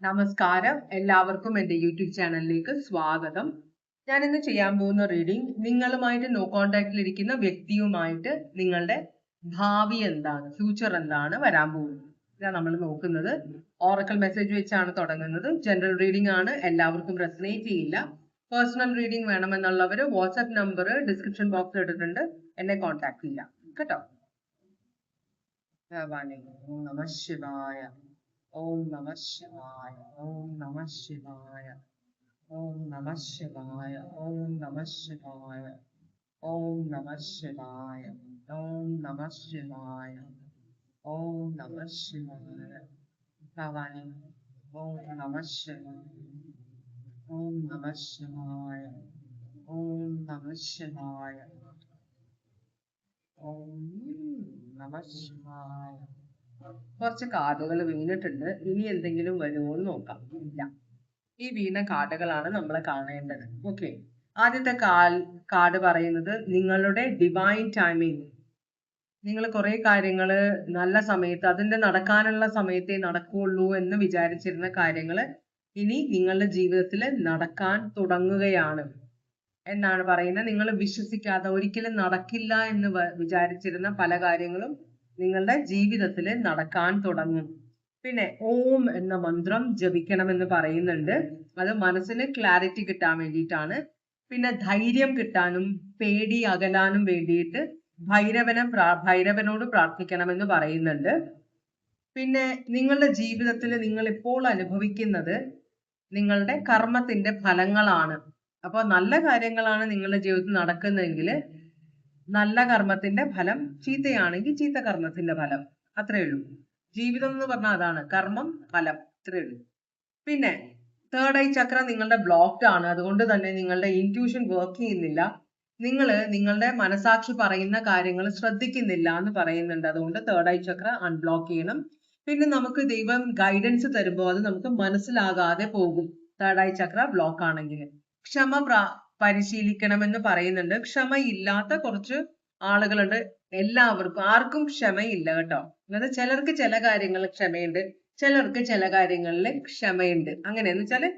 നമസ്കാരം, എല്ലാവർക്കും എൻ്റെ യൂട്യൂബ് ചാനലിലേക്ക് സ്വാഗതം. ഞാൻ ഇന്ന് ചെയ്യാൻ പോകുന്ന റീഡിംഗ് നിങ്ങളുമായിട്ട് നോ കോണ്ടാക്റ്റിൽ ഇരിക്കുന്ന വ്യക്തിയുമായിട്ട് നിങ്ങളുടെ ഭാവി എന്താണ്, ഫ്യൂച്ചർ എന്താണ് വരാൻ പോകുന്നത്. ഇതാണ് നമ്മൾ നോക്കുന്നത്. ഓറക്കൽ മെസ്സേജ് വെച്ചാണ് തുടങ്ങുന്നത്. ജനറൽ റീഡിംഗ് ആണ്, എല്ലാവർക്കും റെസനേറ്റ് ചെയ്യില്ല. പേഴ്സണൽ റീഡിംഗ് വേണമെന്നുള്ളവർ വാട്സ്ആപ്പ് നമ്പർ ഡിസ്ക്രിപ്ഷൻ ബോക്സിൽ ഇട്ടിട്ടുണ്ട്, എന്നെ കോൺടാക്ട് ചെയ്യാം കേട്ടോ. നമഃ ശിവായ. Om Namah Shivaya, Om Namah Shivaya, Om Namah Shivaya, Om Namah Shivaya, Om Namah Shivaya, Om Namah Shivaya, Om Namah Shivaya, Bhavani, Om Namah Shivaya, Om Namah Shivaya, Om Namah Shivaya, Om Namah Shivaya. കുറച്ച് കാർഡുകൾ വീണിട്ടുണ്ട്. ഇനി എന്തെങ്കിലും വരുമോ എന്ന് നോക്കാം. ഇല്ല, ഈ വീണ കാർഡുകളാണ് നമ്മൾ കാണേണ്ടത്. ഓക്കെ, ആദ്യത്തെ കാർഡ് പറയുന്നത് നിങ്ങളുടെ ഡിവൈൻ ടൈമിങ്. നിങ്ങൾ കുറെ കാര്യങ്ങൾ നല്ല സമയത്ത്, അതിന്റെ നടക്കാനുള്ള സമയത്തേ നടക്കുകയുള്ളൂ എന്ന് വിചാരിച്ചിരുന്ന കാര്യങ്ങൾ ഇനി നിങ്ങളുടെ ജീവിതത്തിൽ നടക്കാൻ തുടങ്ങുകയാണ് എന്നാണ് പറയുന്നത്. നിങ്ങൾ വിശ്വസിക്കാതെ ഒരിക്കലും നടക്കില്ല എന്ന് വിചാരിച്ചിരുന്ന പല കാര്യങ്ങളും നിങ്ങളുടെ ജീവിതത്തിൽ നടക്കാൻ തുടങ്ങും. പിന്നെ ഓം എന്ന മന്ത്രം ജപിക്കണമെന്ന് പറയുന്നുണ്ട്. അത് മനസ്സിന് ക്ലാരിറ്റി കിട്ടാൻ വേണ്ടിയിട്ടാണ്. പിന്നെ ധൈര്യം കിട്ടാനും പേടി അകലാനും വേണ്ടിയിട്ട് ഭൈരവനോട് പ്രാർത്ഥിക്കണമെന്ന് പറയുന്നുണ്ട്. പിന്നെ നിങ്ങളുടെ ജീവിതത്തിൽ നിങ്ങൾ ഇപ്പോൾ അനുഭവിക്കുന്നത് നിങ്ങളുടെ കർമ്മത്തിന്റെ ഫലങ്ങളാണ്. അപ്പോൾ നല്ല കാര്യങ്ങളാണ് നിങ്ങളുടെ ജീവിതത്തിൽ നടക്കുന്നതെങ്കിൽ നല്ല കർമ്മത്തിന്റെ ഫലം, ചീത്തയാണെങ്കിൽ ചീത്ത കർമ്മത്തിന്റെ ഫലം. അത്രേ ഉള്ളൂ. ജീവിതം എന്ന് പറഞ്ഞാൽ അതാണ്, കർമ്മം ഫലം, അത്രേ ഉള്ളൂ. പിന്നെ തേർഡ് ഐ ചക്ര നിങ്ങളുടെ ബ്ലോക്ക്ഡ് ആണ്. അതുകൊണ്ട് തന്നെ നിങ്ങളുടെ ഇൻറ്റ്യൂഷൻ വർക്ക് ചെയ്യുന്നില്ല. നിങ്ങൾ നിങ്ങളുടെ മനസാക്ഷി പറയുന്ന കാര്യങ്ങൾ ശ്രദ്ധിക്കുന്നില്ല എന്ന് പറയുന്നുണ്ട്. അതുകൊണ്ട് തേർഡ് ഐ ചക്ര അൺബ്ലോക്ക് ചെയ്യണം. പിന്നെ നമുക്ക് ദൈവം ഗൈഡൻസ് തരുമ്പോൾ അത് നമുക്ക് മനസ്സിലാകാതെ പോകും തേർഡ് ഐ ചക്ര ബ്ലോക്ക് ആണെങ്കിൽ. ക്ഷമ പരിശീലിക്കണമെന്ന് പറയുന്നുണ്ട്. ക്ഷമയില്ലാത്ത കുറച്ച് ആളുകളുണ്ട്. എല്ലാവർക്കും, ആർക്കും ക്ഷമയില്ല കേട്ടോ. അതായത് ചിലർക്ക് ചില കാര്യങ്ങളിൽ ക്ഷമയുണ്ട്, ചിലർക്ക് ചില കാര്യങ്ങളിൽ ക്ഷമയുണ്ട്. അങ്ങനെയെന്ന് വെച്ചാല്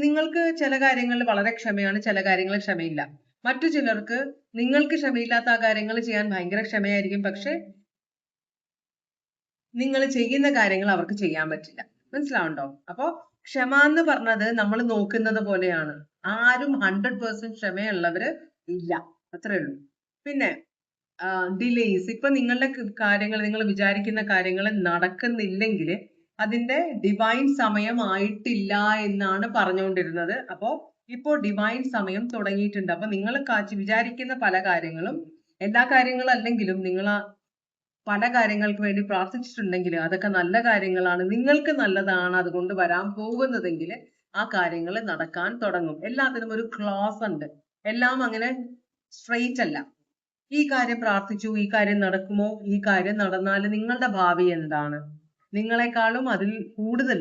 നിങ്ങൾക്ക് ചില കാര്യങ്ങളിൽ വളരെ ക്ഷമയാണ്, ചില കാര്യങ്ങളിൽ ക്ഷമയില്ല. മറ്റു ചിലർക്ക് നിങ്ങൾക്ക് ക്ഷമയില്ലാത്ത ആ കാര്യങ്ങൾ ചെയ്യാൻ ഭയങ്കര ക്ഷമയായിരിക്കും, പക്ഷെ നിങ്ങൾ ചെയ്യുന്ന കാര്യങ്ങൾ അവർക്ക് ചെയ്യാൻ പറ്റില്ല. മനസ്സിലാവുണ്ടോ? അപ്പോ ക്ഷമ എന്ന് പറഞ്ഞത് നമ്മൾ നോക്കുന്നത് പോലെയാണ്. ആരും 100% ക്ഷമയുള്ളവര് ഇല്ല, അത്രേ ഉള്ളൂ. പിന്നെ ഡിലേസ്, ഇപ്പൊ നിങ്ങളുടെ കാര്യങ്ങൾ, നിങ്ങൾ വിചാരിക്കുന്ന കാര്യങ്ങൾ നടക്കുന്നില്ലെങ്കിൽ അതിന്റെ ഡിവൈൻ സമയം ആയിട്ടില്ല എന്നാണ് പറഞ്ഞുകൊണ്ടിരുന്നത്. അപ്പോ ഇപ്പോ ഡിവൈൻ സമയം തുടങ്ങിയിട്ടുണ്ട്. അപ്പൊ നിങ്ങൾ വിചാരിക്കുന്ന പല കാര്യങ്ങളും, എല്ലാ കാര്യങ്ങളും അല്ലെങ്കിലും നിങ്ങൾ പല കാര്യങ്ങൾക്ക് വേണ്ടി പ്രാർത്ഥിച്ചിട്ടുണ്ടെങ്കിൽ അതൊക്കെ നല്ല കാര്യങ്ങളാണ്, നിങ്ങൾക്ക് നല്ലതാണ് അതുകൊണ്ട് വരാൻ പോകുന്നതെങ്കിൽ ആ കാര്യങ്ങൾ നടക്കാൻ തുടങ്ങും. എല്ലാത്തിനും ഒരു ക്ലോസ് ഉണ്ട്. എല്ലാം അങ്ങനെ സ്ട്രെയിറ്റ് അല്ല. ഈ കാര്യം പ്രാർത്ഥിച്ചു, ഈ കാര്യം നടക്കുമോ, ഈ കാര്യം നടന്നാൽ നിങ്ങളുടെ ഭാവി എന്താണ്, നിങ്ങളെക്കാളും അതിൽ കൂടുതൽ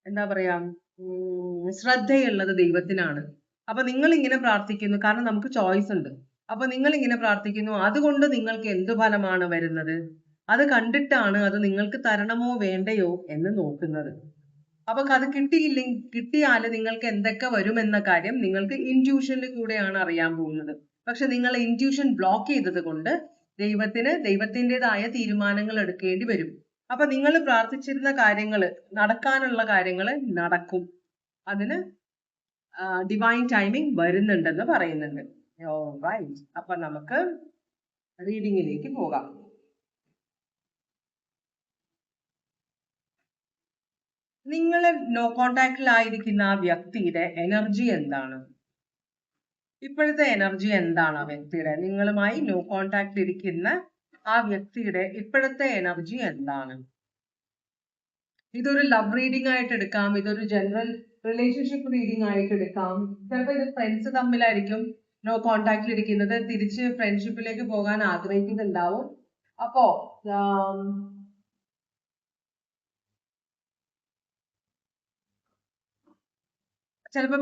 എന്താ പറയാ ശ്രദ്ധയുള്ളത് ദൈവത്തിനാണ്. അപ്പൊ നിങ്ങൾ ഇങ്ങനെ പ്രാർത്ഥിക്കുന്നു, കാരണം നമുക്ക് ചോയ്സ് ഉണ്ട്. അപ്പൊ നിങ്ങൾ ഇങ്ങനെ പ്രാർത്ഥിക്കുന്നു, അതുകൊണ്ട് നിങ്ങൾക്ക് എന്ത് ഫലമാണ് വരുന്നത്, അത് കണ്ടിട്ടാണ് അത് നിങ്ങൾക്ക് തരണമോ വേണ്ടയോ എന്ന് നോക്കുന്നത്. അപ്പൊ അത് കിട്ടിയാൽ നിങ്ങൾക്ക് എന്തൊക്കെ വരുമെന്ന കാര്യം നിങ്ങൾക്ക് ഇൻറ്റ്യൂഷനിൽ കൂടെയാണ് അറിയാൻ പോകുന്നത്. പക്ഷെ നിങ്ങൾ ഇൻറ്റ്യൂഷൻ ബ്ലോക്ക് ചെയ്തത് കൊണ്ട് ദൈവത്തിൻ്റെതായ തീരുമാനങ്ങൾ എടുക്കേണ്ടി വരും. അപ്പൊ നിങ്ങൾ പ്രാർത്ഥിച്ചിരുന്ന കാര്യങ്ങൾ, നടക്കാനുള്ള കാര്യങ്ങൾ നടക്കും. അതിന് ഡിവൈൻ ടൈമിംഗ് വരുന്നുണ്ടെന്ന് പറയുന്നുണ്ട്. റൈറ്റ്, അപ്പൊ നമുക്ക് റീഡിങ്ങിലേക്ക് പോകാം. നിങ്ങൾ നോ കോണ്ടാക്റ്റിലായിരിക്കുന്ന ആ വ്യക്തിയുടെ എനർജി എന്താണ്? ഇപ്പോഴത്തെ എനർജി എന്താണ് ആ വ്യക്തിയുടെ? നിങ്ങളുമായി നോ കോണ്ടാക്റ്റിൽ ഇരിക്കുന്ന ആ വ്യക്തിയുടെ ഇപ്പോഴത്തെ എനർജി എന്താണ്? ഇതൊരു ലവ് റീഡിംഗ് ആയിട്ട് എടുക്കാം, ഇതൊരു ജനറൽ റിലേഷൻഷിപ്പ് റീഡിംഗ് ആയിട്ട് എടുക്കാം. ചിലപ്പോൾ ഇത് ഫ്രണ്ട്സ് തമ്മിലായിരിക്കും നോ കോണ്ടാക്റ്റിൽ ഇരിക്കുന്നത്, തിരിച്ച് ഫ്രണ്ട്ഷിപ്പിലേക്ക് പോകാൻ ആഗ്രഹിക്കുന്നുണ്ടാവും. അപ്പോ ചിലപ്പോൾ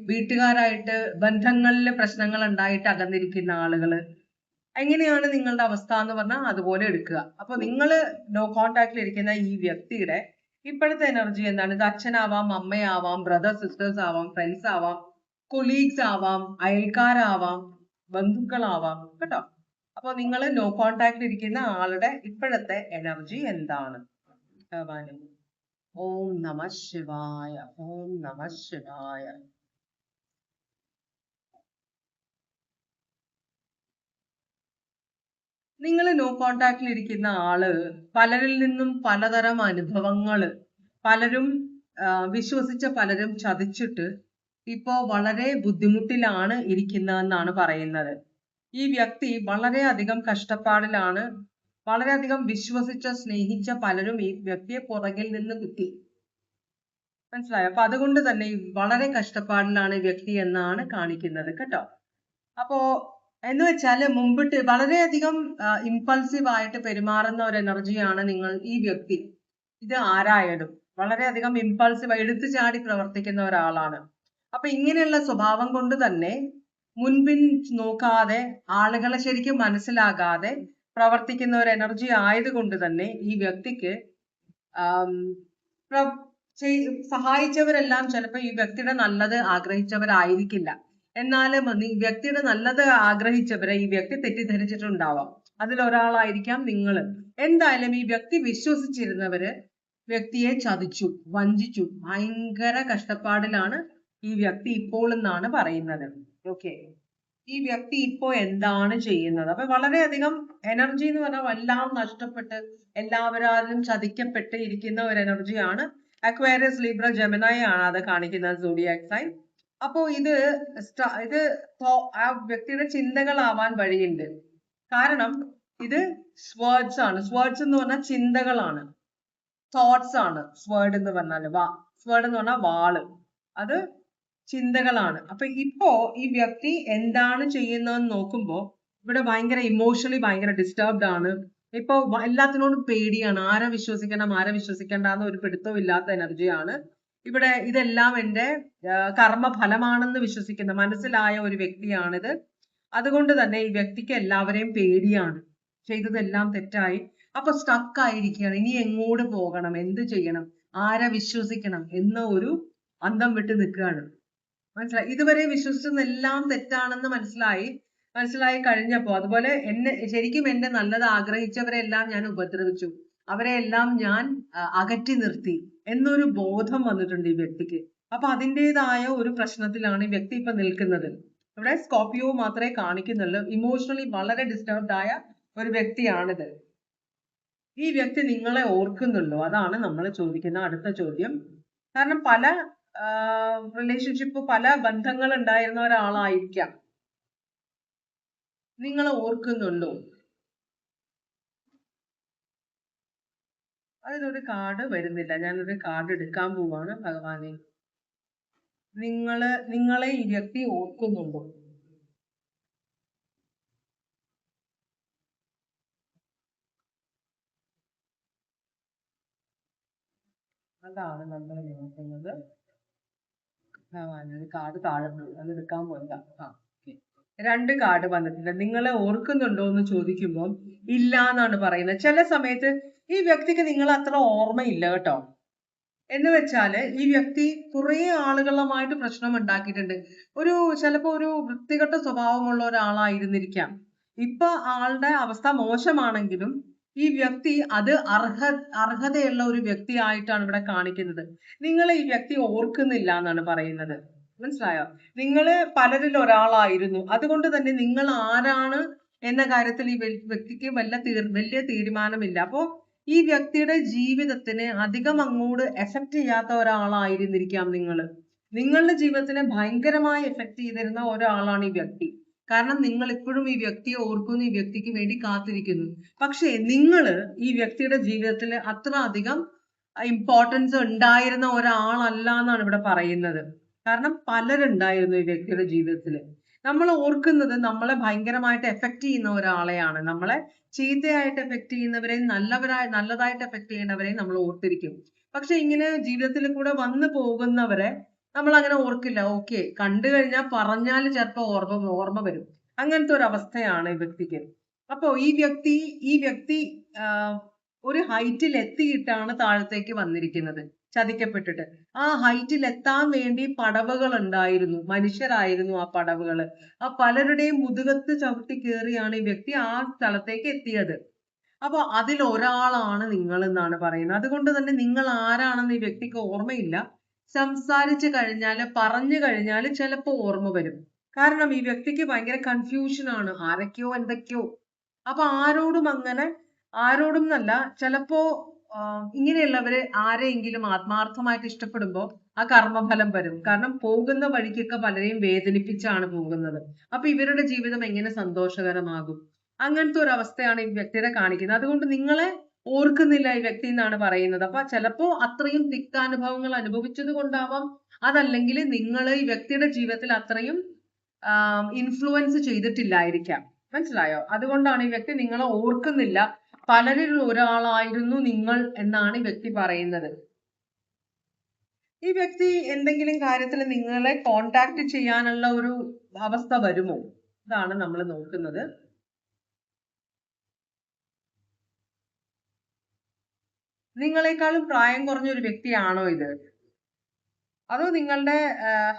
വീട്ടുകാരായിട്ട് ബന്ധങ്ങളിൽ പ്രശ്നങ്ങൾ ഉണ്ടായിട്ട് അകന്നിരിക്കുന്ന ആളുകള്, എങ്ങനെയാണ് നിങ്ങളുടെ അവസ്ഥ എന്ന് പറഞ്ഞാൽ അതുപോലെ എടുക്കുക. അപ്പൊ നിങ്ങൾ നോ കോണ്ടാക്റ്റിൽ ഇരിക്കുന്ന ഈ വ്യക്തിയുടെ ഇപ്പോഴത്തെ എനർജി എന്താണ്? ഇത് അച്ഛനാവാം, അമ്മയാവാം, ബ്രദർ സിസ്റ്റേഴ്സ് ആവാം, ഫ്രണ്ട്സ് ആവാം, കൊളീഗ്സ് ആവാം, അയൽക്കാരാവാം, ബന്ധുക്കളാവാം കേട്ടോ. അപ്പൊ നിങ്ങൾ നോ കോണ്ടാക്റ്റിൽ ഇരിക്കുന്ന ആളുടെ ഇപ്പോഴത്തെ എനർജി എന്താണ്? ഓം നമ ശിവായ, ഓം നമ ശിവായ. നിങ്ങൾ നോ കോണ്ടാക്റ്റിൽ ഇരിക്കുന്ന ആള് പലരിൽ നിന്നും പലതരം അനുഭവങ്ങള്, പലരും വിശ്വസിച്ച പലരും ചതിച്ചിട്ട് ഇപ്പോ വളരെ ബുദ്ധിമുട്ടിലാണ് ഇരിക്കുന്നതെന്നാണ് പറയുന്നത്. ഈ വ്യക്തി വളരെയധികം കഷ്ടപ്പാടിലാണ്. വളരെയധികം വിശ്വസിച്ച സ്നേഹിച്ച പലരും ഈ വ്യക്തിയെ പുറകിൽ നിന്ന് കുത്തി. മനസ്സിലായോ? അപ്പൊ അതുകൊണ്ട് തന്നെ വളരെ കഷ്ടപ്പാടിലാണ് ഈ വ്യക്തി എന്നാണ് കാണിക്കുന്നത് കേട്ടോ. അപ്പോ എന്ന് വെച്ചാല് മുമ്പിട്ട് വളരെയധികം ഇമ്പൾസീവ് ആയിട്ട് പെരുമാറുന്ന ഒരു എനർജിയാണ് നിങ്ങൾ ഈ വ്യക്തി. ഇത് ആരായാലും വളരെയധികം ഇമ്പൾസീവ് എടുത്തു ചാടി പ്രവർത്തിക്കുന്ന ഒരാളാണ്. അപ്പൊ ഇങ്ങനെയുള്ള സ്വഭാവം കൊണ്ട് തന്നെ മുൻപിൻ നോക്കാതെ ആളുകളെ ശരിക്കും മനസ്സിലാകാതെ പ്രവർത്തിക്കുന്ന ഒരു എനർജി ആയതുകൊണ്ട് തന്നെ ഈ വ്യക്തിക്ക് സഹായിച്ചവരെല്ലാം ചിലപ്പോൾ ഈ വ്യക്തിയുടെ നല്ലത് ആഗ്രഹിച്ചവരായിരിക്കില്ല. എന്നാലും വ്യക്തിയുടെ നല്ലത് ആഗ്രഹിച്ചവരെ ഈ വ്യക്തി തെറ്റിദ്ധരിച്ചിട്ടുണ്ടാവാം. അതിലൊരാളായിരിക്കാം നിങ്ങൾ. എന്തായാലും ഈ വ്യക്തി വിശ്വസിച്ചിരുന്നവര് വ്യക്തിയെ ചതിച്ചു, വഞ്ചിച്ചു. ഭയങ്കര കഷ്ടപ്പാടിലാണ് ഈ വ്യക്തി ഇപ്പോൾ എന്നാണ് പറയുന്നത്. ഓക്കെ, ഈ വ്യക്തി ഇപ്പോ എന്താണ് ചെയ്യുന്നത്? അപ്പൊ വളരെയധികം എനർജി എന്ന് പറഞ്ഞാൽ എല്ലാം നഷ്ടപ്പെട്ട് എല്ലാവരും ചതിക്കപ്പെട്ട് ഇരിക്കുന്ന ഒരു എനർജിയാണ്. അക്വേറിയസ്, ലിബ്ര, ജെമിനായി ആണ് അത് കാണിക്കുന്നത് സോഡിയാക് സൈൻ. അപ്പോ ഇത് ആ വ്യക്തിയുടെ ചിന്തകളാവാൻ വഴിയുണ്ട്. കാരണം ഇത് സ്വേർഡ്സ് ആണ്. സ്വേർഡ്സ് എന്ന് പറഞ്ഞാൽ ചിന്തകളാണ്, തോട്ട്സ് ആണ്. സ്വേർഡ് എന്ന് പറഞ്ഞാല് സ്വേർഡ് എന്ന് പറഞ്ഞാൽ വാള്, അത് ചിന്തകളാണ്. അപ്പൊ ഇപ്പോ ഈ വ്യക്തി എന്താണ് ചെയ്യുന്നതെന്ന് നോക്കുമ്പോ ഇവിടെ ഭയങ്കര ഇമോഷണലി ഭയങ്കര ഡിസ്റ്റർബ്ഡ് ആണ്. ഇപ്പൊ എല്ലാത്തിനോടും പേടിയാണ്. ആരെ വിശ്വസിക്കണം ആരെ വിശ്വസിക്കേണ്ടെന്ന് ഒരു പിടുത്തവും ഇല്ലാത്ത എനർജിയാണ് ഇവിടെ. ഇതെല്ലാം എൻ്റെ കർമ്മഫലമാണെന്ന് വിശ്വസിക്കുന്ന മനസ്സിലായ ഒരു വ്യക്തിയാണിത്. അതുകൊണ്ട് തന്നെ ഈ വ്യക്തിക്ക് എല്ലാവരെയും പേടിയാണ്. ചെയ്തതെല്ലാം തെറ്റായി, അപ്പൊ സ്റ്റക്ക് ആയിരിക്കുകയാണ്. ഇനി എങ്ങോട്ട് പോകണം, എന്ത് ചെയ്യണം, ആരെ വിശ്വസിക്കണം എന്ന ഒരു അന്തം വിട്ട് നിൽക്കുകയാണ്. മനസ്സിലായി? ഇതുവരെ വിശ്വസിച്ചതെല്ലാം തെറ്റാണെന്ന് മനസ്സിലായി കഴിഞ്ഞപ്പോ, അതുപോലെ ശരിക്കും എന്റെ നല്ലത് ആഗ്രഹിച്ചവരെല്ലാം ഞാൻ ഉപദ്രവിച്ചു, അവരെയെല്ലാം ഞാൻ അകറ്റി നിർത്തി എന്നൊരു ബോധം വന്നിട്ടുണ്ട് ഈ വ്യക്തിക്ക്. അപ്പൊ അതിൻ്റെതായ ഒരു പ്രശ്നത്തിലാണ് ഈ വ്യക്തി ഇപ്പൊ നിൽക്കുന്നത്. ഇവിടെ സ്കോർപിയോ മാത്രമേ കാണിക്കുന്നുള്ളൂ. ഇമോഷണലി വളരെ ഡിസ്റ്റർബ്ഡ് ആയ ഒരു വ്യക്തിയാണിത്. ഈ വ്യക്തി നിങ്ങളെ ഓർക്കുന്നുണ്ടോ? അതാണ് നമ്മൾ ചോദിക്കുന്ന അടുത്ത ചോദ്യം. കാരണം പല റിലേഷൻഷിപ്പ്, പല ബന്ധങ്ങൾ ഉണ്ടായിരുന്ന ഒരാളായിരിക്കാം. നിങ്ങളെ ഓർക്കുന്നുണ്ടോ? അതിലൊരു കാർഡ് വരുന്നില്ല. ഞാനൊരു കാർഡ് എടുക്കാൻ പോവാണ്. ഭഗവാനെ, നിങ്ങളെ ഈ വ്യക്തി ഓർക്കുന്നുണ്ടോ? അതാണ് നമ്മൾ നോക്കുന്നത്. ഭഗവാനൊരു കാർഡ് താഴെ പോയി, അത് എടുക്കാൻ പോയതാ. രണ്ട് കാർഡ് വന്നിട്ടുണ്ട്. നിങ്ങളെ ഓർക്കുന്നുണ്ടോ എന്ന് ചോദിക്കുമ്പോൾ ഇല്ല എന്നാണ് പറയുന്നത്. ചില സമയത്ത് ഈ വ്യക്തിക്ക് നിങ്ങൾ അത്ര ഓർമ്മയില്ല കേട്ടോ. എന്ന് വെച്ചാല് ഈ വ്യക്തി കുറെ ആളുകളുമായിട്ട് പ്രശ്നം ഉണ്ടാക്കിയിട്ടുണ്ട്. ചിലപ്പോ ഒരു വൃത്തികെട്ട സ്വഭാവമുള്ള ഒരാളായിരുന്നിരിക്കാം. ഇപ്പൊ ആളുടെ അവസ്ഥ മോശമാണെങ്കിലും ഈ വ്യക്തി അത് അർഹതയുള്ള ഒരു വ്യക്തിയായിട്ടാണ് ഇവിടെ കാണിക്കുന്നത്. നിങ്ങൾ ഈ വ്യക്തി ഓർക്കുന്നില്ല എന്നാണ് പറയുന്നത്. മനസ്സിലായോ? നിങ്ങള് പലരിൽ ഒരാളായിരുന്നു. അതുകൊണ്ട് തന്നെ നിങ്ങൾ ആരാണ് എന്ന കാര്യത്തിൽ ഈ വ്യക്തിക്ക് വലിയ തീരുമാനമില്ല. അപ്പോ ഈ വ്യക്തിയുടെ ജീവിതത്തിന് അധികം അങ്ങോട്ട് എഫക്ട് ചെയ്യാത്ത ഒരാളായിരുന്നിരിക്കാം നിങ്ങളുടെ ജീവിതത്തിനെ ഭയങ്കരമായി എഫക്ട് ചെയ്തിരുന്ന ഒരാളാണ് ഈ വ്യക്തി. കാരണം നിങ്ങൾ ഇപ്പോഴും ഈ വ്യക്തിയെ ഓർക്കുന്നു, ഈ വ്യക്തിക്ക് വേണ്ടി കാത്തിരിക്കുന്നു. പക്ഷേ ഈ വ്യക്തിയുടെ ജീവിതത്തിൽ അത്ര അധികം ഇമ്പോർട്ടൻസ് ഉണ്ടായിരുന്ന ഒരാളല്ല എന്നാണ് ഇവിടെ പറയുന്നത്. കാരണം പലരുണ്ടായിരുന്നു ഈ വ്യക്തിയുടെ ജീവിതത്തിൽ. നമ്മൾ ഓർക്കുന്നത് നമ്മളെ ഭയങ്കരമായിട്ട് എഫക്ട് ചെയ്യുന്ന ഒരാളെയാണ്. നമ്മളെ ചീത്തയായിട്ട് എഫക്ട് ചെയ്യുന്നവരെയും നല്ലതായിട്ട് എഫക്ട് ചെയ്യുന്നവരെയും നമ്മൾ ഓർത്തിരിക്കും. പക്ഷെ ഇങ്ങനെ ജീവിതത്തിൽ കൂടെ വന്നു പോകുന്നവരെ നമ്മൾ അങ്ങനെ ഓർക്കില്ല. ഓക്കെ, കണ്ടു കഴിഞ്ഞാൽ പറഞ്ഞാൽ ചിലപ്പോൾ ഓർമ്മ വരും. അങ്ങനത്തെ ഒരു അവസ്ഥയാണ് ഈ വ്യക്തിക്ക്. അപ്പോ ഈ വ്യക്തി ഒരു ഹൈറ്റിൽ എത്തിയിട്ടാണ് താഴത്തേക്ക് വന്നിരിക്കുന്നത്, ചതിക്കപ്പെട്ടിട്ട്. ആ ഹൈറ്റിൽ എത്താൻ വേണ്ടി പടവുകൾ ഉണ്ടായിരുന്നു, മനുഷ്യരായിരുന്നു ആ പടവുകൾ. ആ പലരുടെയും മുതുകത്ത് ചവിട്ടി കയറിയാണ് ഈ വ്യക്തി ആ സ്ഥലത്തേക്ക് എത്തിയത്. അപ്പൊ അതിൽ ഒരാളാണ് നിങ്ങൾ എന്നാണ് പറയുന്നത്. അതുകൊണ്ട് തന്നെ നിങ്ങൾ ആരാണെന്ന് ഈ വ്യക്തിക്ക് ഓർമ്മയില്ല. സംസാരിച്ചു കഴിഞ്ഞാല്, പറഞ്ഞു കഴിഞ്ഞാല് ചിലപ്പോ ഓർമ്മ വരും. കാരണം ഈ വ്യക്തിക്ക് ഭയങ്കര കൺഫ്യൂഷൻ ആണ്, ആരൊക്കെയോ എന്തൊക്കെയോ. അപ്പൊ ആരോടും എന്നല്ല, ചിലപ്പോ ഇങ്ങനെയുള്ളവര് ആരെയെങ്കിലും ആത്മാർത്ഥമായിട്ട് ഇഷ്ടപ്പെടുമ്പോ ആ കർമ്മഫലം വരും. കാരണം പോകുന്ന വഴിക്കൊക്കെ പലരെയും വേദനിപ്പിച്ചാണ് പോകുന്നത്. അപ്പൊ ഇവരുടെ ജീവിതം എങ്ങനെ സന്തോഷകരമാകും? അങ്ങനത്തെ ഒരു അവസ്ഥയാണ് ഈ വ്യക്തിയുടെ കാണിക്കുന്നത്. അതുകൊണ്ട് നിങ്ങളെ ഓർക്കുന്നില്ല ഈ വ്യക്തി എന്നാണ് പറയുന്നത്. അപ്പൊ ചിലപ്പോ അത്രയും തിക്താനുഭവങ്ങൾ അനുഭവിച്ചത് കൊണ്ടാവാം, അതല്ലെങ്കിൽ നിങ്ങൾ ഈ വ്യക്തിയുടെ ജീവിതത്തിൽ അത്രയും ഇൻഫ്ലുവൻസ് ചെയ്തിട്ടില്ലായിരിക്കാം. മനസ്സിലായോ? അതുകൊണ്ടാണ് ഈ വ്യക്തി നിങ്ങളെ ഓർക്കുന്നില്ല. പലരിൽ ഒരാളായിരുന്നു നിങ്ങൾ എന്നാണ് ഈ വ്യക്തി പറയുന്നത്. ഈ വ്യക്തി എന്തെങ്കിലും കാര്യത്തിൽ നിങ്ങളെ കോണ്ടാക്ട് ചെയ്യാനുള്ള ഒരു അവസ്ഥ വരുമോ? ഇതാണ് നമ്മൾ നോക്കുന്നത്. നിങ്ങളെക്കാളും പ്രായം കുറഞ്ഞ ഒരു വ്യക്തിയാണോ ഇത്? അതോ നിങ്ങളുടെ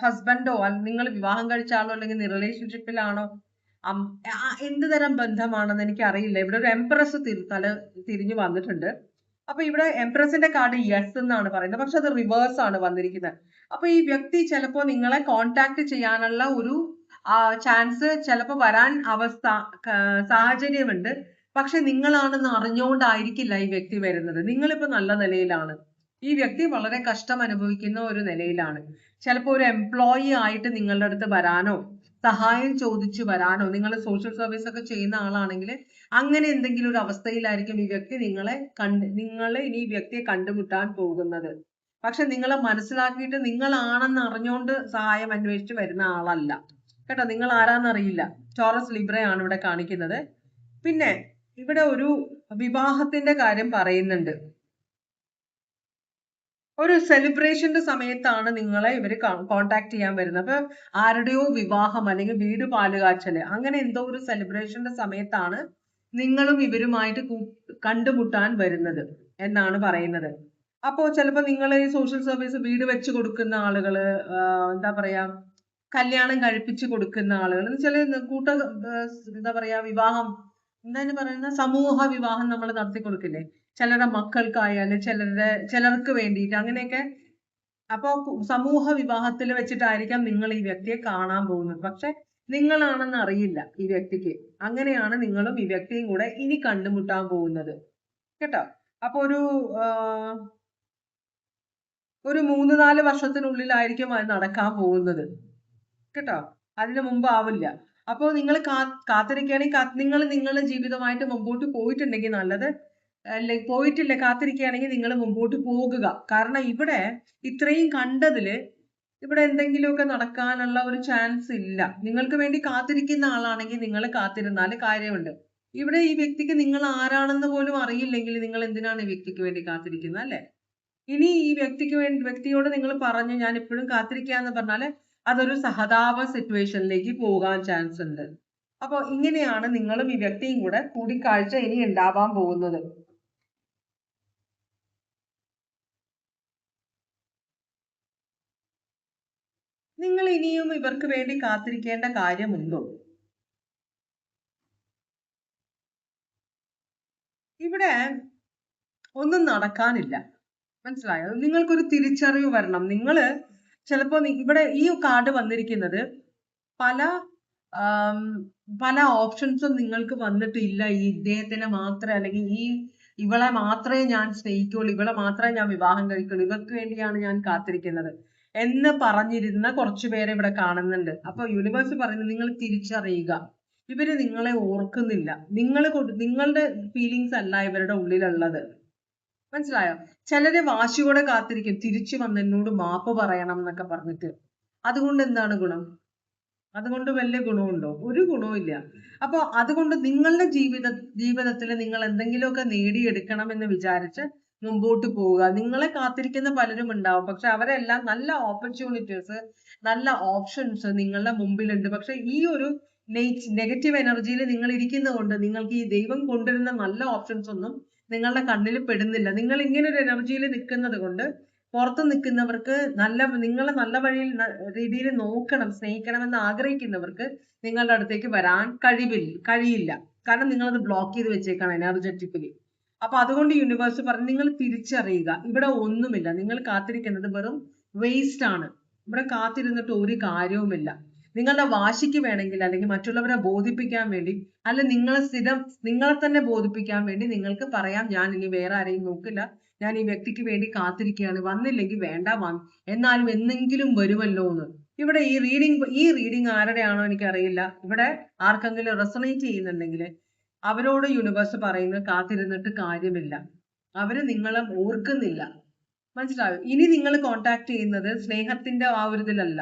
ഹസ്ബൻഡോ നിങ്ങൾ വിവാഹം കഴിച്ച ആളോ അല്ലെങ്കിൽ റിലേഷൻഷിപ്പിലാണോ? എന്ത് തരം ബന്ധമാണെന്ന് എനിക്ക് അറിയില്ല. ഇവിടെ ഒരു എംപ്രസ് തിരിഞ്ഞു വന്നിട്ടുണ്ട്. അപ്പൊ ഇവിടെ എംപ്രസിന്റെ കാർഡ് യെസ് എന്നാണ് പറയുന്നത്, പക്ഷെ അത് റിവേഴ്സ് ആണ് വന്നിരിക്കുന്നത്. അപ്പൊ ഈ വ്യക്തി ചിലപ്പോ നിങ്ങളെ കോണ്ടാക്ട് ചെയ്യാനുള്ള ഒരു ചാൻസ് ചിലപ്പോ വരാൻ സാഹചര്യമുണ്ട്. പക്ഷെ നിങ്ങളാണെന്ന് അറിഞ്ഞുകൊണ്ടായിരിക്കില്ല ഈ വ്യക്തി വരുന്നത്. നിങ്ങളിപ്പോ നല്ല നിലയിലാണ്, ഈ വ്യക്തി വളരെ കഷ്ടം അനുഭവിക്കുന്ന ഒരു നിലയിലാണ്. ചിലപ്പോ ഒരു എംപ്ലോയി ആയിട്ട് നിങ്ങളുടെ അടുത്ത് വരാനോ സഹായം ചോദിച്ചു വരാനോ, നിങ്ങൾ സോഷ്യൽ സർവീസ് ഒക്കെ ചെയ്യുന്ന ആളാണെങ്കിൽ അങ്ങനെ എന്തെങ്കിലും ഒരു അവസ്ഥയിലായിരിക്കും ഈ വ്യക്തി നിങ്ങളെ ഇനി ഈ വ്യക്തിയെ കണ്ടുമുട്ടാൻ പോകുന്നത്. പക്ഷെ നിങ്ങളെ മനസ്സിലാക്കിയിട്ട് നിങ്ങളാണെന്ന് അറിഞ്ഞുകൊണ്ട് സഹായം അന്വേഷിച്ച് വരുന്ന ആളല്ല കേട്ടോ. നിങ്ങൾ ആരാന്നറിയില്ല. ടോറസ് ലിബ്രയാണ് ഇവിടെ കാണിക്കുന്നത്. പിന്നെ ഇവിടെ ഒരു വിവാഹത്തിന്റെ കാര്യം പറയുന്നുണ്ട്. ഒരു സെലിബ്രേഷന്റെ സമയത്താണ് നിങ്ങളെ ഇവര് കോണ്ടാക്ട് ചെയ്യാൻ വരുന്നത്. അപ്പൊ ആരുടെയോ വിവാഹം അല്ലെങ്കിൽ വീട് പാലുകാച്ചല് അങ്ങനെ എന്തോ ഒരു സെലിബ്രേഷന്റെ സമയത്താണ് നിങ്ങളും ഇവരുമായിട്ട് കണ്ടുമുട്ടാൻ വരുന്നത് എന്നാണ് പറയുന്നത്. അപ്പോ ചിലപ്പോ നിങ്ങൾ ഈ സോഷ്യൽ സർവീസ് വീട് വെച്ച് കൊടുക്കുന്ന ആളുകള്, എന്താ പറയാ, കല്യാണം കഴിപ്പിച്ച് കൊടുക്കുന്ന ആളുകൾ, ചില എന്താ പറയാ, വിവാഹം എന്താണ് പറയുന്ന സമൂഹ വിവാഹം നമ്മൾ നടത്തി കൊടുക്കില്ലേ, ചിലരുടെ മക്കൾക്കായാലും ചിലർക്ക് വേണ്ടിയിട്ട് അങ്ങനെയൊക്കെ. അപ്പൊ സമൂഹ വിവാഹത്തിൽ വെച്ചിട്ടായിരിക്കാം നിങ്ങൾ ഈ വ്യക്തിയെ കാണാൻ പോകുന്നത്. പക്ഷെ നിങ്ങളാണെന്ന് അറിയില്ല ഈ വ്യക്തിക്ക്. അങ്ങനെയാണ് നിങ്ങളും ഈ വ്യക്തിയും കൂടെ ഇനി കണ്ടുമുട്ടാൻ പോകുന്നത് കേട്ടോ. അപ്പൊ ഒരു 3-4 വർഷത്തിനുള്ളിലായിരിക്കും അത് നടക്കാൻ പോകുന്നത് കേട്ടോ. അതിന് മുമ്പ് ആവില്ല. അപ്പൊ നിങ്ങൾ കാത്തിരിക്കുകയാണെങ്കിൽ നിങ്ങൾ നിങ്ങളുടെ ജീവിതമായിട്ട് മുമ്പോട്ട് പോയിട്ടുണ്ടെങ്കിൽ നല്ലത്. പോയിട്ടില്ല, കാത്തിരിക്കുകയാണെങ്കിൽ നിങ്ങൾ മുമ്പോട്ട് പോകുക. കാരണം ഇവിടെ ഇത്രയും കണ്ടതില് ഇവിടെ എന്തെങ്കിലുമൊക്കെ നടക്കാനുള്ള ഒരു ചാൻസ് ഇല്ല. നിങ്ങൾക്ക് വേണ്ടി കാത്തിരിക്കുന്ന ആളാണെങ്കിൽ നിങ്ങൾ കാത്തിരുന്നാൽ കാര്യമുണ്ട്. ഇവിടെ ഈ വ്യക്തിക്ക് നിങ്ങൾ ആരാണെന്ന് പോലും അറിയില്ലെങ്കിൽ നിങ്ങൾ എന്തിനാണ് ഈ വ്യക്തിക്ക് വേണ്ടി കാത്തിരിക്കുന്നത്, അല്ലെ? ഇനി ഈ വ്യക്തിയോട് നിങ്ങൾ പറഞ്ഞു ഞാൻ ഇപ്പോഴും കാത്തിരിക്കാന്ന് പറഞ്ഞാല് അതൊരു സഹതാപ സിറ്റുവേഷനിലേക്ക് പോകാൻ ചാൻസ് ഉണ്ട്. അപ്പൊ ഇങ്ങനെയാണ് നിങ്ങളും ഈ വ്യക്തിയും കൂടെ കൂടിക്കാഴ്ച ഇനി ഉണ്ടാവാൻ പോകുന്നത്. നിങ്ങൾ ഇനിയും ഇവർക്ക് വേണ്ടി കാത്തിരിക്കേണ്ട കാര്യമുണ്ടോ? ഇവിടെ ഒന്നും നടക്കാനില്ല, മനസ്സിലായോ? നിങ്ങൾക്കൊരു തിരിച്ചറിവ് വരണം. നിങ്ങള് ചിലപ്പോ ഇവിടെ ഈ കാർഡ് വന്നിരിക്കുന്നത് പല പല ഓപ്ഷൻസും നിങ്ങൾക്ക് വന്നിട്ടില്ല. ഈ ഇദ്ദേഹത്തിനെ മാത്രമേ അല്ലെങ്കിൽ ഇവളെ മാത്രമേ ഞാൻ സ്നേഹിക്കുള്ളൂ, ഇവളെ മാത്രമേ ഞാൻ വിവാഹം കഴിക്കുള്ളൂ, ഇവർക്ക് വേണ്ടിയാണ് ഞാൻ കാത്തിരിക്കുന്നത് എന്ന് പറഞ്ഞിരുന്ന കുറച്ചു പേരെ ഇവിടെ കാണുന്നുണ്ട്. അപ്പൊ യൂണിവേഴ്സ് പറയുന്നത് നിങ്ങൾ തിരിച്ചറിയുക, ഇവര് നിങ്ങളെ ഓർക്കുന്നില്ല. നിങ്ങളുടെ ഫീലിങ്സ് അല്ല ഇവരുടെ ഉള്ളിലുള്ളത്, മനസ്സിലായോ? ചിലര് വാശിയോടെ കാത്തിരിക്കും, തിരിച്ചു വന്ന് എന്നോട് മാപ്പ് പറയണം എന്നൊക്കെ പറഞ്ഞിട്ട്. അതുകൊണ്ട് എന്താണ് ഗുണം? അതുകൊണ്ട് വലിയ ഗുണമുണ്ടോ? ഒരു ഗുണവും ഇല്ല. അപ്പൊ അതുകൊണ്ട് നിങ്ങളുടെ ജീവിതത്തിൽ നിങ്ങൾ എന്തെങ്കിലുമൊക്കെ നേടിയെടുക്കണം എന്ന് വിചാരിച്ച് മുമ്പോട്ട് പോവുക. നിങ്ങളെ കാത്തിരിക്കുന്ന പലരും ഉണ്ടാവും, പക്ഷെ അവരെല്ലാം നല്ല ഓപ്പർച്യൂണിറ്റീസ്, നല്ല ഓപ്ഷൻസ് നിങ്ങളുടെ മുമ്പിലുണ്ട്. പക്ഷെ ഈ ഒരു നെഗറ്റീവ് എനർജിയിൽ നിങ്ങൾ ഇരിക്കുന്നതുകൊണ്ട് നിങ്ങൾക്ക് ഈ ദൈവം കൊണ്ടുവരുന്ന നല്ല ഓപ്ഷൻസ് ഒന്നും നിങ്ങളുടെ കണ്ണിൽ പെടുന്നില്ല. നിങ്ങൾ ഇങ്ങനെ ഒരു എനർജിയിൽ നിൽക്കുന്നത് കൊണ്ട് പുറത്ത് നിൽക്കുന്നവർക്ക് നിങ്ങളെ നല്ല വഴിയിൽ രീതിയിൽ നോക്കണം, സ്നേഹിക്കണമെന്ന് ആഗ്രഹിക്കുന്നവർക്ക് നിങ്ങളുടെ അടുത്തേക്ക് വരാൻ കഴിയില്ല. കാരണം നിങ്ങളത് ബ്ലോക്ക് ചെയ്ത് വെച്ചേക്കാണ് എനർജറ്റിക്കലി. അപ്പൊ അതുകൊണ്ട് യൂണിവേഴ്സ് പറഞ്ഞു നിങ്ങൾ തിരിച്ചറിയുക, ഇവിടെ ഒന്നുമില്ല, നിങ്ങൾ കാത്തിരിക്കുന്നത് വെറും വേസ്റ്റ് ആണ്. ഇവിടെ കാത്തിരുന്നിട്ട് ഒരു കാര്യവുമില്ല. നിങ്ങളുടെ വാശിക്ക് വേണമെങ്കിൽ, അല്ലെങ്കിൽ മറ്റുള്ളവരെ ബോധിപ്പിക്കാൻ വേണ്ടി, അല്ല നിങ്ങളെ തന്നെ ബോധിപ്പിക്കാൻ വേണ്ടി നിങ്ങൾക്ക് പറയാം, ഞാൻ ഇനി വേറെ ആരെയും നോക്കില്ല, ഞാൻ ഈ വ്യക്തിക്ക് വേണ്ടി കാത്തിരിക്കുകയാണ്, വന്നില്ലെങ്കിൽ വേണ്ട, എന്നാലും എന്നെങ്കിലും വരുമല്ലോ എന്ന്. ഇവിടെ ഈ റീഡിങ് ആരുടെയാണോ എനിക്കറിയില്ല. ഇവിടെ ആർക്കെങ്കിലും റെസണേറ്റ് ചെയ്യുന്നുണ്ടെങ്കിൽ അവരോട് യൂണിവേഴ്സ് പറയുന്നത് കാത്തിരുന്നിട്ട് കാര്യമില്ല, അവര് നിങ്ങളെ ഓർക്കുന്നില്ല. മനസ്സിലായോ? ഇനി നിങ്ങൾ കോണ്ടാക്ട് ചെയ്യുന്നത് സ്നേഹത്തിന്റെ ആ ഒരു ഇതിലല്ല,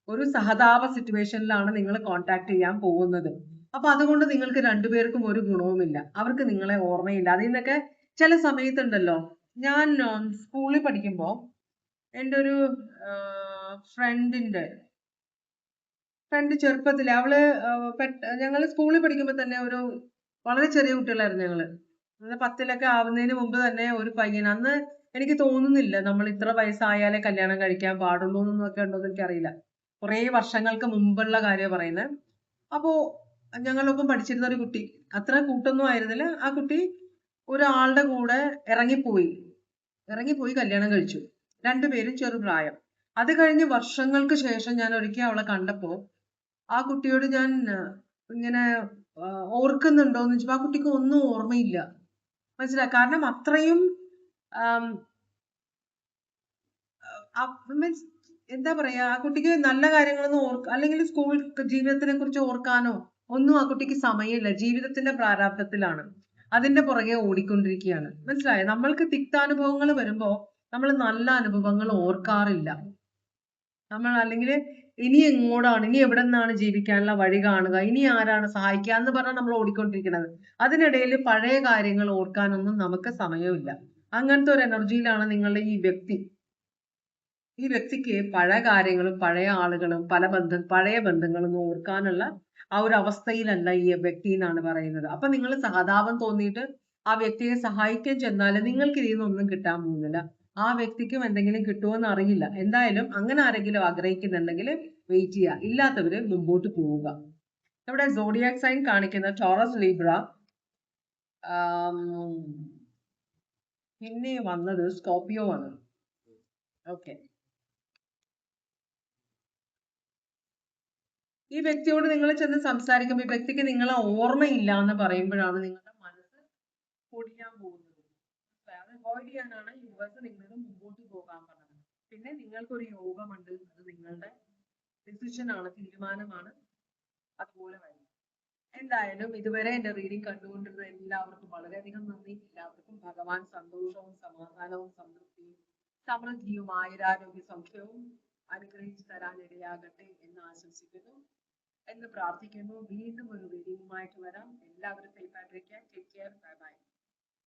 ഒരു സഹതാപ സിറ്റുവേഷനിലാണ് നിങ്ങൾ കോണ്ടാക്ട് ചെയ്യാൻ പോകുന്നത്. അപ്പൊ അതുകൊണ്ട് നിങ്ങൾക്ക് രണ്ടുപേർക്കും ഒരു ഗുണവുമില്ല, അവർക്ക് നിങ്ങളെ ഓർമ്മയില്ല. അതിൽ നിന്നൊക്കെ ചില സമയത്തുണ്ടല്ലോ, ഞാൻ സ്കൂളിൽ പഠിക്കുമ്പോ എൻ്റെ ഒരു ഫ്രണ്ട് ചെറുപ്പത്തിൽ അവള് ഞങ്ങള് സ്കൂളിൽ പഠിക്കുമ്പോ തന്നെ ഒരു വളരെ ചെറിയ കുട്ടികളായിരുന്നു ഞങ്ങള്. 10ലൊക്കെ ആവുന്നതിന് മുമ്പ് തന്നെ ഒരു പയ്യൻ, അന്ന് എനിക്ക് തോന്നുന്നില്ല നമ്മൾ ഇത്ര വയസ്സായാലേ കല്യാണം കഴിക്കാൻ പാടുള്ളൂ എന്നൊക്കെ ഉണ്ടോന്ന് എനിക്കറിയില്ല. കുറേ വർഷങ്ങൾക്ക് മുമ്പുള്ള കാര്യം പറയുന്നത്. അപ്പോ ഞങ്ങളൊപ്പം പഠിച്ചിരുന്ന ഒരു കുട്ടി, അത്ര കൂട്ടൊന്നും ആയിരുന്നില്ല, ആ കുട്ടി ഒരാളുടെ കൂടെ ഇറങ്ങിപ്പോയി കല്യാണം കഴിച്ചു. രണ്ടുപേരും ചെറുപ്രായം. അത് കഴിഞ്ഞ് വർഷങ്ങൾക്ക് ശേഷം ഞാൻ ഒരിക്കൽ അവളെ കണ്ടപ്പോ ആ കുട്ടിയോട് ഞാൻ ഇങ്ങനെ ഓർക്കുന്നുണ്ടോന്ന് ചോദിച്ചപ്പോ ആ കുട്ടിക്ക് ഒന്നും ഓർമ്മയില്ല. മനസ്സിലായി? കാരണം അത്രയും മീൻസ് എന്താ പറയാ, ആ കുട്ടിക്ക് നല്ല കാര്യങ്ങളൊന്നും അല്ലെങ്കിൽ സ്കൂൾ ജീവിതത്തിനെ കുറിച്ച് ഓർക്കാനോ ഒന്നും ആ കുട്ടിക്ക് സമയമില്ല. ജീവിതത്തിന്റെ പ്രാരാബ്ധത്തിലാണ്, അതിന്റെ പുറകെ ഓടിക്കൊണ്ടിരിക്കുകയാണ്. മനസ്സിലായോ? നമ്മൾക്ക് തിക്താനുഭവങ്ങൾ വരുമ്പോ നമ്മൾ നല്ല അനുഭവങ്ങൾ ഓർക്കാറില്ല. നമ്മൾ അല്ലെങ്കിൽ ഇനി എങ്ങോട്ടാണ്, ഇനി എവിടെ നിന്നാണ് ജീവിക്കാനുള്ള വഴി കാണുക, ഇനി ആരാണ് സഹായിക്കുക എന്ന് പറഞ്ഞാൽ നമ്മൾ ഓടിക്കൊണ്ടിരിക്കുന്നത്. അതിനിടയിൽ പഴയ കാര്യങ്ങൾ ഓർക്കാനൊന്നും നമുക്ക് സമയമില്ല. അങ്ങനത്തെ ഒരു എനർജിയിലാണ് നിങ്ങളുടെ ഈ വ്യക്തിക്ക് പഴയ കാര്യങ്ങളും പഴയ ആളുകളും പഴയ ബന്ധങ്ങളും ഓർക്കാനുള്ള ആ ഒരു അവസ്ഥയിലല്ല ഈ വ്യക്തി എന്നാണ് പറയുന്നത്. അപ്പൊ നിങ്ങൾ സഹതാപം തോന്നിയിട്ട് ആ വ്യക്തിയെ സഹായിക്കാൻ ചെന്നാൽ നിങ്ങൾക്ക് ഇതിൽ നിന്നൊന്നും കിട്ടാൻ പോകുന്നില്ല. ആ വ്യക്തിക്കും എന്തെങ്കിലും കിട്ടുമെന്ന് അറിയില്ല. എന്തായാലും അങ്ങനെ ആരെങ്കിലും ആഗ്രഹിക്കുന്നുണ്ടെങ്കിൽ വെയിറ്റ് ചെയ്യുക, ഇല്ലാത്തവര് മുമ്പോട്ട് പോവുക. ഇവിടെ സോഡിയാക് സൈൻ കാണിക്കുന്ന ടോറസ്, ലീബ്ര, പിന്നെ വന്നത് സ്കോർപിയോ ആണ്. ഓക്കെ, ഈ വ്യക്തിയോട് നിങ്ങൾ ചെന്ന് സംസാരിക്കുമ്പോൾ ഈ വ്യക്തിക്ക് നിങ്ങളെ ഓർമ്മയില്ല എന്ന് പറയുമ്പോഴാണ് നിങ്ങളുടെ മനസ്സ് പൊടിയാൻ പോകുന്നത്. അവോയ്ഡ് ചെയ്യാനാണ് യൂണിവേഴ്സ് നിങ്ങളോട് മുമ്പോട്ട് പോകാൻ പറഞ്ഞത്. പിന്നെ നിങ്ങൾക്കൊരു യോഗമുണ്ട്, അത് നിങ്ങളുടെ ഡിസിഷൻ ആണ്, തീരുമാനമാണ്, അതുപോലെ വരും. എന്തായാലും ഇതുവരെ എന്റെ റീഡിംഗ് കണ്ടുകൊണ്ടിരുന്ന എല്ലാവർക്കും വളരെയധികം നന്ദി. എല്ലാവർക്കും ഭഗവാൻ സന്തോഷവും സമാധാനവും സംതൃപ്തിയും സമൃദ്ധിയും ആയുരാരോഗ്യ സൗഖ്യവും അനുഗ്രഹിച്ചു തരാൻ ഇടയാകട്ടെ എന്ന് ആശംസിക്കുന്നു, എന്ന് പ്രാർത്ഥിക്കുന്നു. വീണ്ടും ഒരു റീഡിംഗുമായിട്ട് വരാം. എല്ലാവരും സേഫ് ആയിട്ടിരിക്കുക. Take care. Bye bye.